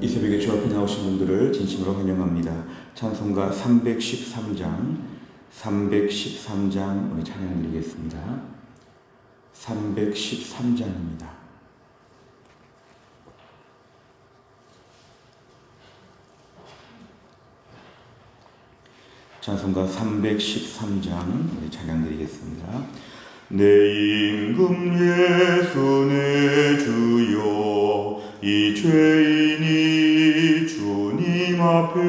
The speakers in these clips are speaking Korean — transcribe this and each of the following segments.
이 새벽에 주 앞에 나오신 분들을 진심으로 환영합니다. 찬송가 313장 우리 찬양 드리겠습니다. 313장입니다. 찬송가 313장 우리 찬양 드리겠습니다. 내 임금 예수 내 주여, 이 죄인이 주님 앞에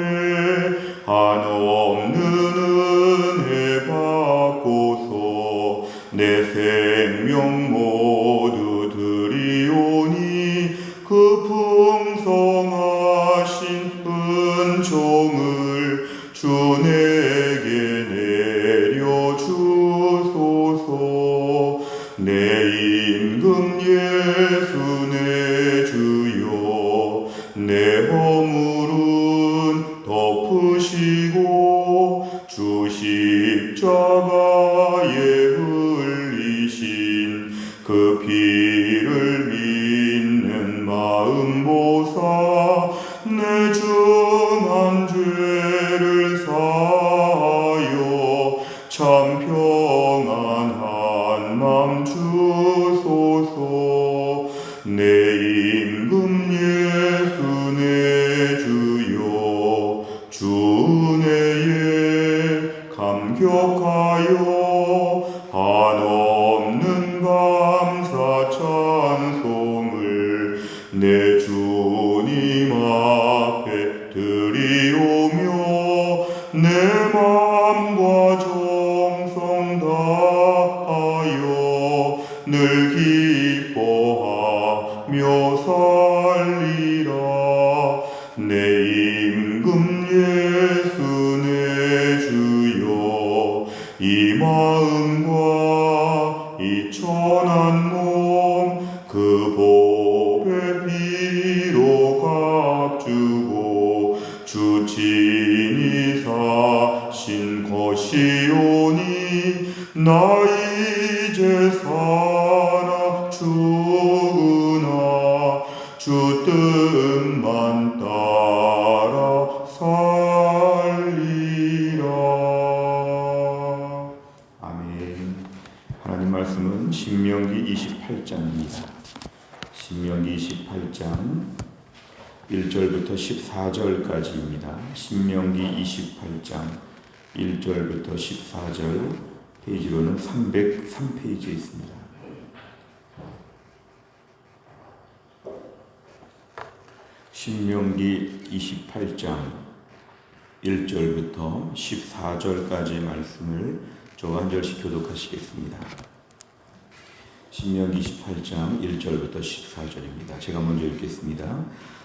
한없는 은혜 받고서 내 생명 모두 드리오니 그 풍성하신 은총을 주 내게 내려주소서. 내 임금 예수 내 주여, 내 허물은 덮으시고 주 십자가에 흘리신 그 피를 믿는 마음 보사 내 중한 죄를 사하여 참 평안한 맘 주소서. 내 임금 예수 내 주여, 주 은혜에 감격하여 한없는 감사 찬송을 내 주님 앞에 드리오며 내 마음과 정성 다하여 늘 기뻐하며 살리라. 내 임금 예수 내 주여, 이 마음과 이 천한 몸 그 보배 피로 값주고 주 친히 사신 것이오니 나 이제 사나 죽으나 주 뜻만 따라 살리라. 아멘. 하나님 말씀은 신명기 28장입니다. 신명기 28장 1절부터 14절까지입니다. 신명기 28장 1절부터 14절, 페이지로는 303페이지에 있습니다. 신명기 28장 1절부터 14절까지의 말씀을 저와 한 절씩 교독하시겠습니다. 신명기 28장 1절부터 14절입니다. 제가 먼저 읽겠습니다.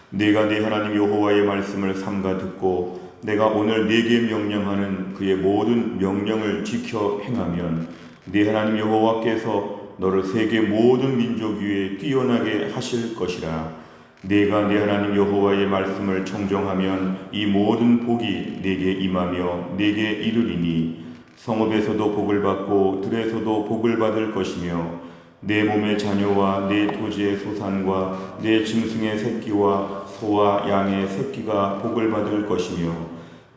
내가 네 하나님 여호와의 말씀을 삼가 듣고 내가 오늘 네게 명령하는 그의 모든 명령을 지켜 행하면 네 하나님 여호와께서 너를 세계 모든 민족 위에 뛰어나게 하실 것이라. 네가 네 하나님 여호와의 말씀을 청정하면 이 모든 복이 네게 임하며 네게 이르리니 성읍에서도 복을 받고 들에서도 복을 받을 것이며 내 몸의 자녀와 내 토지의 소산과 내 짐승의 새끼와 소와 양의 새끼가 복을 받을 것이며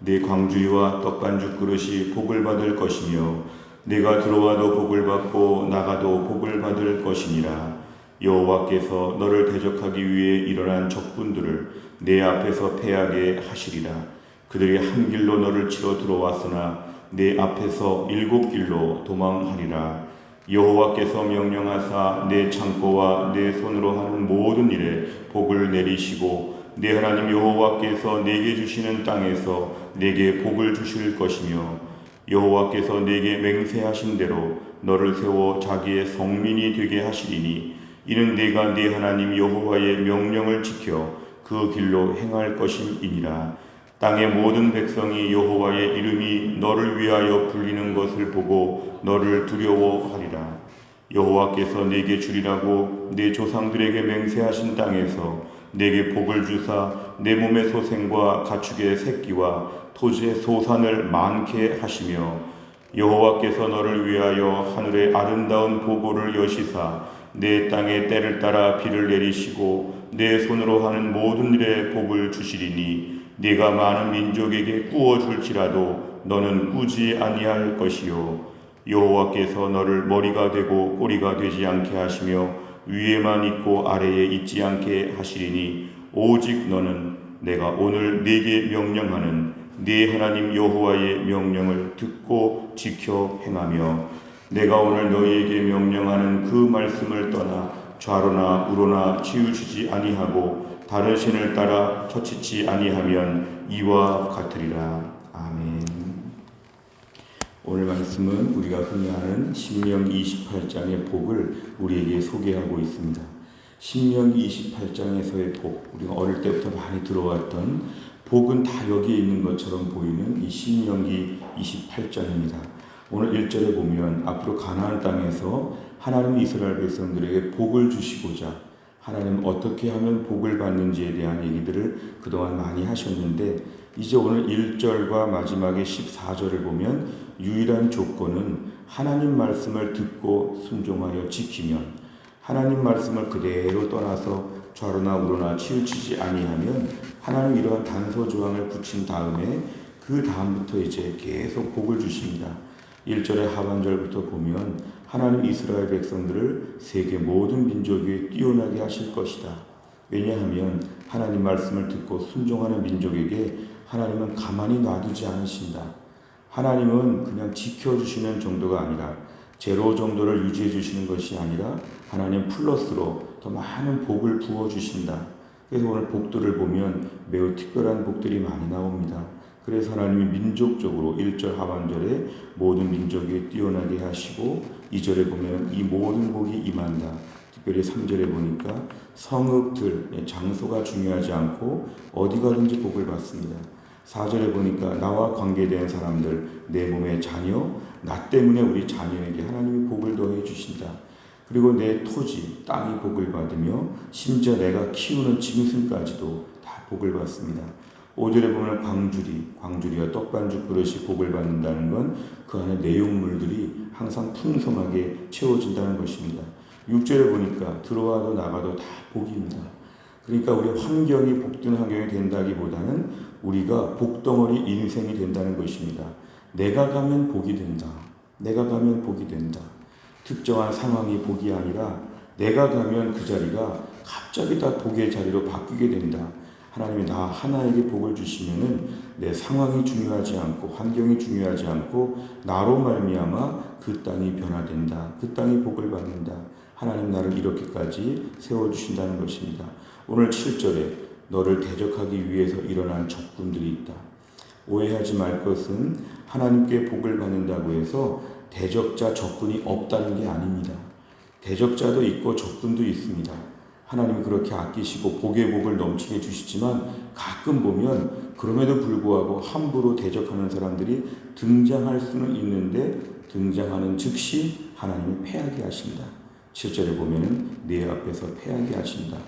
내 광주리와 떡반죽 그릇이 복을 받을 것이며 내가 들어와도 복을 받고 나가도 복을 받을 것이니라. 여호와께서 너를 대적하기 위해 일어난 적군들을 내 앞에서 패하게 하시리라. 그들이 한 길로 너를 치러 들어왔으나 내 앞에서 7길로 도망하리라. 여호와께서 명령하사 내 창고와 내 손으로 하는 모든 일에 복을 내리시고 내 하나님 여호와께서 내게 주시는 땅에서 내게 복을 주실 것이며 여호와께서 내게 맹세하신 대로 너를 세워 자기의 성민이 되게 하시리니 이는 네가 네 하나님 여호와의 명령을 지켜 그 길로 행할 것임이니라. 땅의 모든 백성이 여호와의 이름이 너를 위하여 불리는 것을 보고 너를 두려워하리라. 여호와께서 내게 주리라고 내 조상들에게 맹세하신 땅에서 내게 복을 주사 내 몸의 소생과 가축의 새끼와 토지의 소산을 많게 하시며 여호와께서 너를 위하여 하늘의 아름다운 보고를 여시사 내 땅에 때를 따라 비를 내리시고 내 손으로 하는 모든 일에 복을 주시리니 네가 많은 민족에게 꾸어줄지라도 너는 꾸지 아니할 것이요 여호와께서 너를 머리가 되고 꼬리가 되지 않게 하시며 위에만 있고 아래에 있지 않게 하시리니 오직 너는 내가 오늘 네게 명령하는 네 하나님 여호와의 명령을 듣고 지켜 행하며 내가 오늘 너희에게 명령하는 그 말씀을 떠나 좌로나 우로나 치우치지 아니하고 다른 신을 따라 처치지 아니하면 이와 같으리라. 아멘. 오늘 말씀은 우리가 흔히 아는 신명기 28장의 복을 우리에게 소개하고 있습니다. 신명기 28장에서의 복, 우리가 어릴 때부터 많이 들어왔던 복은 다 여기에 있는 것처럼 보이는 이 신명기 28장입니다. 오늘 1절에 보면 앞으로 가나안 땅에서 하나님 이스라엘 백성들에게 복을 주시고자 하나님 어떻게 하면 복을 받는지에 대한 얘기들을 그동안 많이 하셨는데 이제 오늘 1절과 마지막에 14절을 보면 유일한 조건은 하나님 말씀을 듣고 순종하여 지키면 하나님 말씀을 그대로 떠나서 좌로나 우로나 치우치지 아니하면 하나님 이러한 단서 조항을 붙인 다음에 그 다음부터 이제 계속 복을 주십니다. 1절의 하반절부터 보면 하나님 이스라엘 백성들을 세계 모든 민족 위에 뛰어나게 하실 것이다. 왜냐하면 하나님 말씀을 듣고 순종하는 민족에게 하나님은 가만히 놔두지 않으신다. 하나님은 그냥 지켜주시는 정도가 아니라 제로 정도를 유지해 주시는 것이 아니라 하나님 플러스로 더 많은 복을 부어주신다. 그래서 오늘 복들을 보면 매우 특별한 복들이 많이 나옵니다. 그래서 하나님이 민족적으로 1절 하반절에 모든 민족에 뛰어나게 하시고 2절에 보면 이 모든 복이 임한다. 특별히 3절에 보니까 성읍들, 장소가 중요하지 않고 어디 가든지 복을 받습니다. 4절에 보니까 나와 관계된 사람들, 내 몸의 자녀, 나 때문에 우리 자녀에게 하나님이 복을 더해 주신다. 그리고 내 토지, 땅이 복을 받으며 심지어 내가 키우는 짐승까지도 다 복을 받습니다. 5절에 보면 광주리와 떡반죽 그릇이 복을 받는다는 건 그 안에 내용물들이 항상 풍성하게 채워진다는 것입니다. 6절에 보니까 들어와도 나가도 다 복입니다. 그러니까 우리 환경이 복된 환경이 된다기보다는 우리가 복덩어리 인생이 된다는 것입니다. 내가 가면 복이 된다. 내가 가면 복이 된다. 특정한 상황이 복이 아니라 내가 가면 그 자리가 갑자기 다 복의 자리로 바뀌게 된다. 하나님이 나 하나에게 복을 주시면은 내 상황이 중요하지 않고 환경이 중요하지 않고 나로 말미암아 그 땅이 변화된다. 그 땅이 복을 받는다. 하나님 나를 이렇게까지 세워주신다는 것입니다. 오늘 7절에 너를 대적하기 위해서 일어난 적군들이 있다. 오해하지 말 것은 하나님께 복을 받는다고 해서 대적자 적군이 없다는 게 아닙니다. 대적자도 있고 적군도 있습니다. 하나님이 그렇게 아끼시고 복의 복을 넘치게 주시지만 가끔 보면 그럼에도 불구하고 함부로 대적하는 사람들이 등장할 수는 있는데 등장하는 즉시 하나님이 패하게 하신다. 7절에 보면은 내 앞에서 패하게 하신다.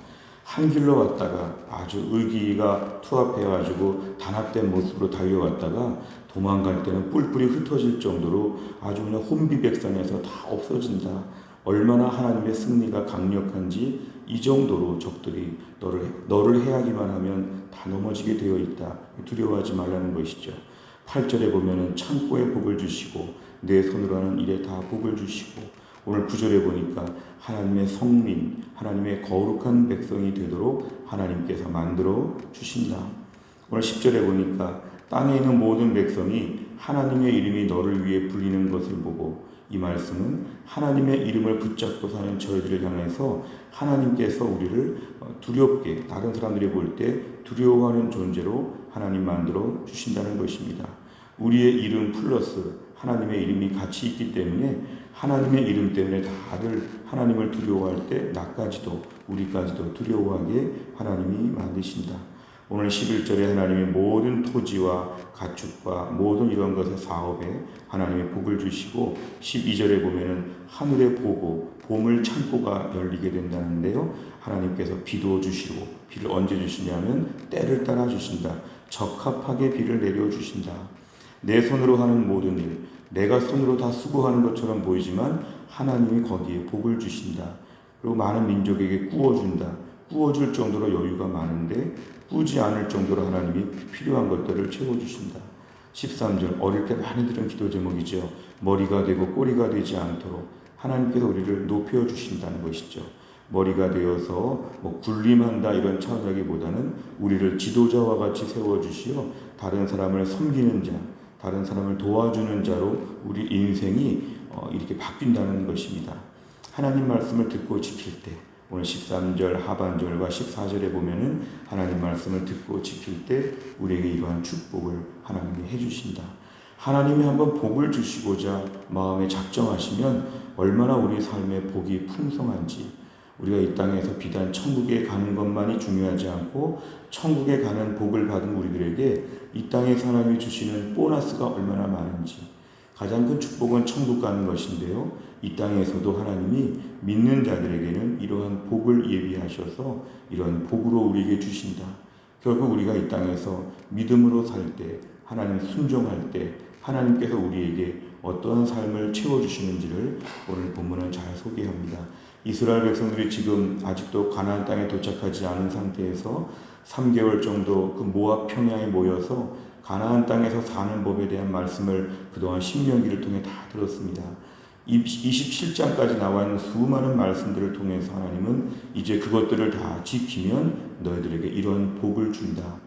한 길로 왔다가 아주 의기가 투합해가지고 단합된 모습으로 달려왔다가 도망갈 때는 뿔뿔이 흩어질 정도로 아주 그냥 혼비백산해서 다 없어진다. 얼마나 하나님의 승리가 강력한지 이 정도로 적들이 너를 해하기만 하면 다 넘어지게 되어 있다. 두려워하지 말라는 것이죠. 8절에 보면은 창고에 복을 주시고 내 손으로 하는 일에 다 복을 주시고 오늘 9절에 보니까 하나님의 성민, 하나님의 거룩한 백성이 되도록 하나님께서 만들어 주신다. 오늘 10절에 보니까 땅에 있는 모든 백성이 하나님의 이름이 너를 위해 불리는 것을 보고 이 말씀은 하나님의 이름을 붙잡고 사는 저희들을 향해서 하나님께서 우리를 두렵게 다른 사람들이 볼 때 두려워하는 존재로 하나님 만들어 주신다는 것입니다. 우리의 이름 플러스 하나님의 이름이 같이 있기 때문에 하나님의 이름 때문에 다들 하나님을 두려워할 때 나까지도 우리까지도 두려워하게 하나님이 만드신다. 오늘 11절에 하나님의 모든 토지와 가축과 모든 이런 것의 사업에 하나님의 복을 주시고 12절에 보면은 하늘의 보고 보물 창고가 열리게 된다는데요. 하나님께서 비도 주시고 비를 언제 주시냐면 때를 따라 주신다. 적합하게 비를 내려 주신다. 내 손으로 하는 모든 일, 내가 손으로 다 수고하는 것처럼 보이지만 하나님이 거기에 복을 주신다. 그리고 많은 민족에게 꾸어준다. 꾸어줄 정도로 여유가 많은데 꾸지 않을 정도로 하나님이 필요한 것들을 채워주신다. 13절 어릴 때 많이 들은 기도 제목이죠. 머리가 되고 꼬리가 되지 않도록 하나님께서 우리를 높여주신다는 것이죠. 머리가 되어서 군림한다 이런 차원이라기보다는 우리를 지도자와 같이 세워주시어 다른 사람을 섬기는 자, 다른 사람을 도와주는 자로 우리 인생이 이렇게 바뀐다는 것입니다. 하나님 말씀을 듣고 지킬 때 오늘 13절 하반절과 14절에 보면은 하나님 말씀을 듣고 지킬 때 우리에게 이러한 축복을 하나님이 해주신다. 하나님이 한번 복을 주시고자 마음에 작정하시면 얼마나 우리 삶의 복이 풍성한지, 우리가 이 땅에서 비단 천국에 가는 것만이 중요하지 않고 천국에 가는 복을 받은 우리들에게 이 땅에서 하나님이 주시는 보너스가 얼마나 많은지, 가장 큰 축복은 천국 가는 것인데요, 이 땅에서도 하나님이 믿는 자들에게는 이러한 복을 예비하셔서 이런 복으로 우리에게 주신다. 결국 우리가 이 땅에서 믿음으로 살 때, 하나님 순종할 때 하나님께서 우리에게 어떠한 삶을 채워주시는지를 오늘 본문은 잘 소개합니다. 이스라엘 백성들이 지금 아직도 가나안 땅에 도착하지 않은 상태에서 3개월 정도 그 모압 평야에 모여서 가나안 땅에서 사는 법에 대한 말씀을 그동안 신명기를 통해 다 들었습니다. 27장까지 나와 있는 수많은 말씀들을 통해서 하나님은 이제 그것들을 다 지키면 너희들에게 이러한 복을 준다.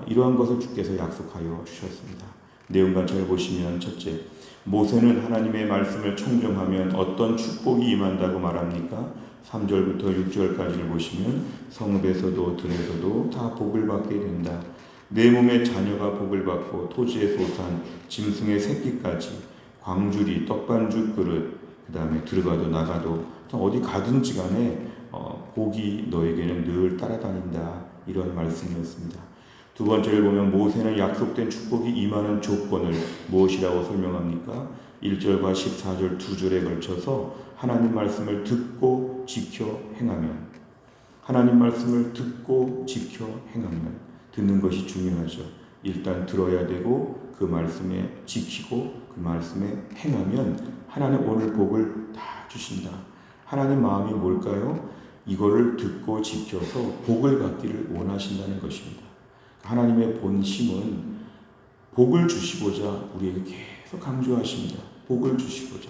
이러한 것을 주께서 약속하여 주셨습니다. 내용과 잘 보시면 첫째, 모세는 하나님의 말씀을 청정하면 어떤 축복이 임한다고 말합니까? 3절부터 6절까지를 보시면 성읍에서도 들에서도 다 복을 받게 된다. 내 몸의 자녀가 복을 받고 토지의 소산, 짐승의 새끼까지, 광주리, 떡반죽 그릇, 그 다음에 들어가도 나가도 어디 가든지 간에 복이 너에게는 늘 따라다닌다. 이런 말씀이었습니다. 두 번째를 보면 모세는 약속된 축복이 임하는 조건을 무엇이라고 설명합니까? 1절과 14절 두 절에 걸쳐서 하나님 말씀을 듣고 지켜 행하면, 하나님 말씀을 듣고 지켜 행하면, 듣는 것이 중요하죠. 일단 들어야 되고 그 말씀에 지키고 그 말씀에 행하면 하나님 오늘 복을 다 주신다. 하나님 마음이 뭘까요? 이거를 듣고 지켜서 복을 받기를 원하신다는 것입니다. 하나님의 본심은 복을 주시고자 우리에게 계속 강조하십니다. 복을 주시고자.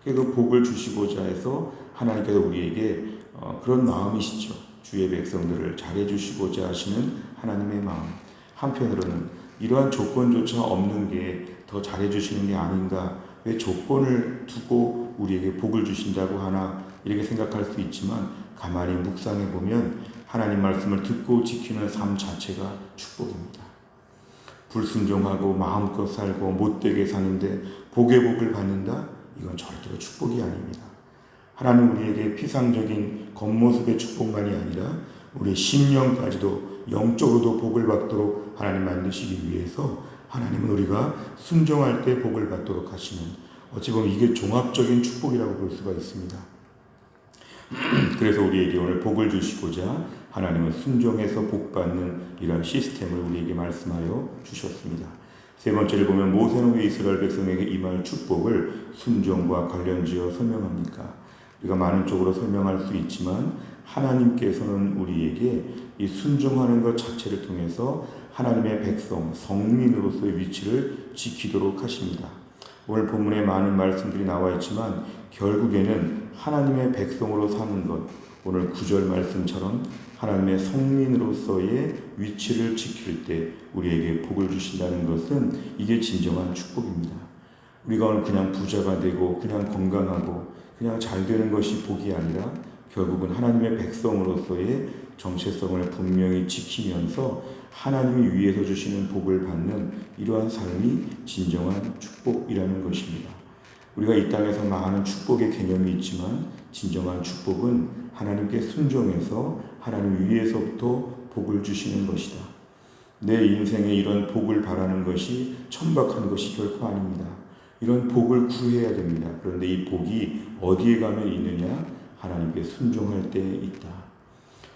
그 복을 주시고자 해서 하나님께서 우리에게 그런 마음이시죠. 주의 백성들을 잘해주시고자 하시는 하나님의 마음. 한편으로는 이러한 조건조차 없는 게 더 잘해주시는 게 아닌가, 왜 조건을 두고 우리에게 복을 주신다고 하나, 이렇게 생각할 수 있지만 가만히 묵상해 보면 하나님 말씀을 듣고 지키는 삶 자체가 축복입니다. 불순종하고 마음껏 살고 못되게 사는데 복의 복을 받는다? 이건 절대로 축복이 아닙니다. 하나님 우리에게 피상적인 겉모습의 축복만이 아니라 우리 심령까지도 영적으로도 복을 받도록 하나님 만드시기 위해서 하나님은 우리가 순종할 때 복을 받도록 하시는, 어찌 보면 이게 종합적인 축복이라고 볼 수가 있습니다. 그래서 우리에게 오늘 복을 주시고자 하나님은 순종해서 복받는 이러한 시스템을 우리에게 말씀하여 주셨습니다. 세 번째를 보면 모세는 왜 이스라엘 백성에게 임할 축복을 순종과 관련지어 설명합니까? 우리가 많은 쪽으로 설명할 수 있지만 하나님께서는 우리에게 이 순종하는 것 자체를 통해서 하나님의 백성, 성민으로서의 위치를 지키도록 하십니다. 오늘 본문에 많은 말씀들이 나와 있지만 결국에는 하나님의 백성으로 사는 것, 오늘 9절 말씀처럼 하나님의 성민으로서의 위치를 지킬 때 우리에게 복을 주신다는 것은 이게 진정한 축복입니다. 우리가 오늘 그냥 부자가 되고 그냥 건강하고 그냥 잘 되는 것이 복이 아니라 결국은 하나님의 백성으로서의 정체성을 분명히 지키면서 하나님이 위에서 주시는 복을 받는 이러한 삶이 진정한 축복이라는 것입니다. 우리가 이 땅에서 많은 축복의 개념이 있지만 진정한 축복은 하나님께 순종해서 하나님 위에서부터 복을 주시는 것이다. 내 인생에 이런 복을 바라는 것이 천박한 것이 결코 아닙니다. 이런 복을 구해야 됩니다. 그런데 이 복이 어디에 가면 있느냐? 하나님께 순종할 때 있다.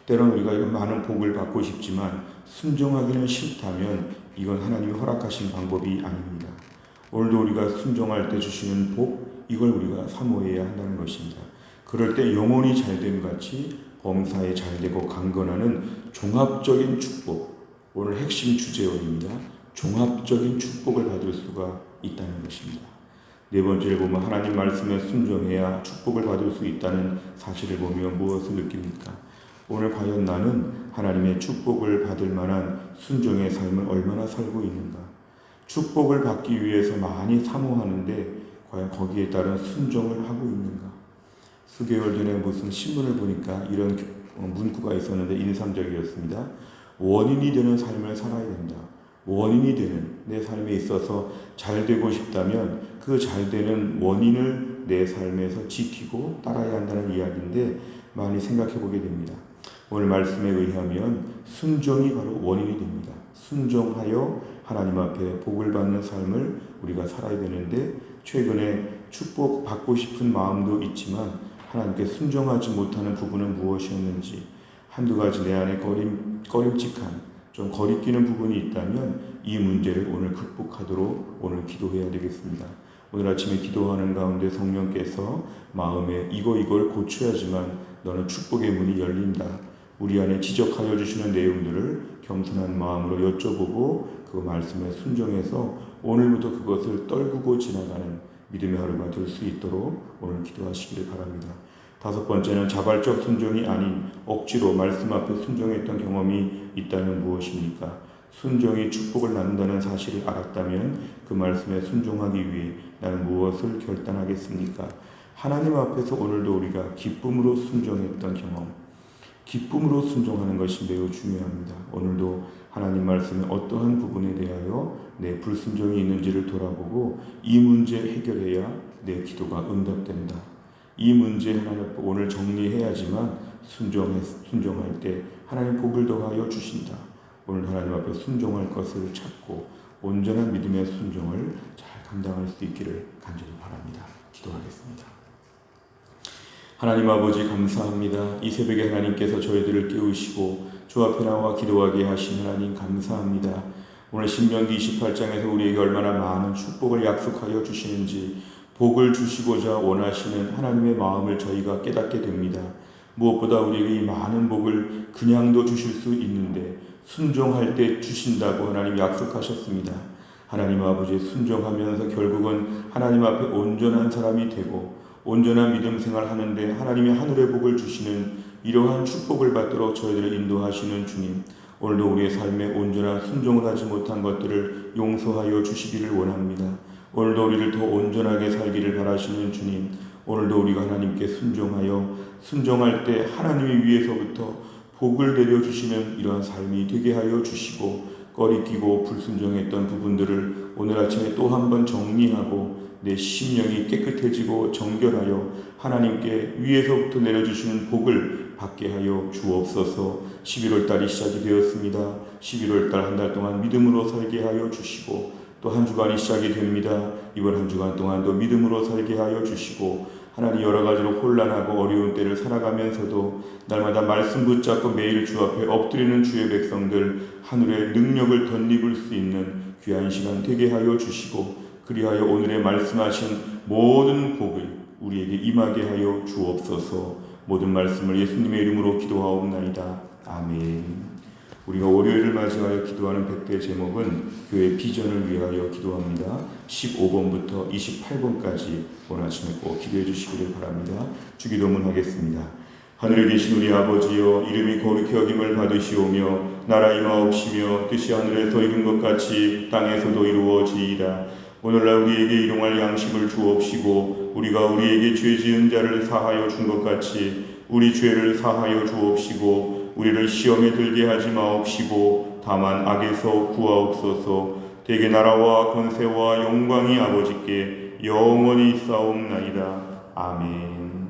때로는 우리가 이런 많은 복을 받고 싶지만 순종하기는 싫다면 이건 하나님이 허락하신 방법이 아닙니다. 오늘도 우리가 순종할 때 주시는 복, 이걸 우리가 사모해야 한다는 것입니다. 그 그럴 때 영혼이 잘됨 같이 범사에 잘되고 강건하는 종합적인 축복, 오늘 핵심 주제어입니다. 종합적인 축복을 받을 수가 있다는 것입니다. 네 번째를 보면 하나님 말씀에 순종해야 축복을 받을 수 있다는 사실을 보며 무엇을 느낍니까? 오늘 과연 나는 하나님의 축복을 받을 만한 순종의 삶을 얼마나 살고 있는가? 축복을 받기 위해서 많이 사모하는데 과연 거기에 따른 순종을 하고 있는가? 수개월 전에 무슨 신문을 보니까 이런 문구가 있었는데 인상적이었습니다. 원인이 되는 삶을 살아야 된다. 원인이 되는 내 삶에 있어서 잘 되고 싶다면 그 잘 되는 원인을 내 삶에서 지키고 따라야 한다는 이야기인데 많이 생각해 보게 됩니다. 오늘 말씀에 의하면 순종이 바로 원인이 됩니다. 순종하여 하나님 앞에 복을 받는 삶을 우리가 살아야 되는데 최근에 축복 받고 싶은 마음도 있지만 하나님께 순종하지 못하는 부분은 무엇이었는지 한두 가지 내 안에 꺼림칙한 좀 거리끼는 부분이 있다면 이 문제를 오늘 극복하도록 오늘 기도해야 되겠습니다. 오늘 아침에 기도하는 가운데 성령께서 마음에 이걸 고쳐야지만 너는 축복의 문이 열린다. 우리 안에 지적하여 주시는 내용들을 겸손한 마음으로 여쭤보고 그 말씀에 순종해서 오늘부터 그것을 떨구고 지나가는 믿음의 하루가 될 수 있도록 오늘 기도하시기를 바랍니다. 다섯 번째는 자발적 순종이 아닌 억지로 말씀 앞에 순종했던 경험이 있다면 무엇입니까? 순종이 축복을 낳는다는 사실을 알았다면 그 말씀에 순종하기 위해 나는 무엇을 결단하겠습니까? 하나님 앞에서 오늘도 우리가 기쁨으로 순종했던 경험, 기쁨으로 순종하는 것이 매우 중요합니다. 오늘도 하나님 말씀의 어떠한 부분에 대하여 내 불순종이 있는지를 돌아보고 이 문제 해결해야 내 기도가 응답된다. 이 문제 하나님 오늘 정리해야지만 순종할 때 하나님 복을 더하여 주신다. 오늘 하나님 앞에 순종할 것을 찾고 온전한 믿음의 순종을 잘 감당할 수 있기를 간절히 바랍니다. 기도하겠습니다. 하나님 아버지 감사합니다. 이 새벽에 하나님께서 저희들을 깨우시고 주 앞에 나와 기도하게 하신 하나님 감사합니다. 오늘 신명기 28장에서 우리에게 얼마나 많은 축복을 약속하여 주시는지 복을 주시고자 원하시는 하나님의 마음을 저희가 깨닫게 됩니다. 무엇보다 우리에게 이 많은 복을 그냥도 주실 수 있는데 순종할 때 주신다고 하나님 약속하셨습니다. 하나님 아버지 순종하면서 결국은 하나님 앞에 온전한 사람이 되고 온전한 믿음 생활하는데 하나님의 하늘의 복을 주시는 이러한 축복을 받도록 저희들을 인도하시는 주님, 오늘도 우리의 삶에 온전한 순종을 하지 못한 것들을 용서하여 주시기를 원합니다. 오늘도 우리를 더 온전하게 살기를 바라시는 주님, 오늘도 우리가 하나님께 순종할 때 하나님의 위에서부터 복을 내려주시는 이러한 삶이 되게 하여 주시고 꺼리끼고 불순종했던 부분들을 오늘 아침에 또 한 번 정리하고 내 심령이 깨끗해지고 정결하여 하나님께 위에서부터 내려주시는 복을 받게 하여 주옵소서. 11월 달이 시작이 되었습니다. 11월 달 한 달 동안 믿음으로 살게 하여 주시고 또 한 주간이 시작이 됩니다. 이번 한 주간 동안도 믿음으로 살게 하여 주시고 하나님 여러 가지로 혼란하고 어려운 때를 살아가면서도 날마다 말씀 붙잡고 매일 주 앞에 엎드리는 주의 백성들 하늘의 능력을 덧입을 수 있는 귀한 시간 되게 하여 주시고 그리하여 오늘의 말씀하신 모든 복을 우리에게 임하게 하여 주옵소서. 모든 말씀을 예수님의 이름으로 기도하옵나이다. 아멘. 우리가 월요일을 맞이하여 기도하는 100대 제목은 교회 비전을 위하여 기도합니다. 15번부터 28번까지 오늘 아침에 꼭 기도해 주시기를 바랍니다. 주기도문 하겠습니다. 하늘에 계신 우리 아버지여, 이름이 거룩히 여김을 받으시오며 나라 임하옵시며 뜻이 하늘에서 이룬 것 같이 땅에서도 이루어지이다. 오늘날 우리에게 일용할 양식을 주옵시고 우리가 우리에게 죄 지은 자를 사하여 준 것 같이 우리 죄를 사하여 주옵시고 우리를 시험에 들게 하지 마옵시고 다만 악에서 구하옵소서. 대개 나라와 권세와 영광이 아버지께 영원히 있사옵나이다. 아멘.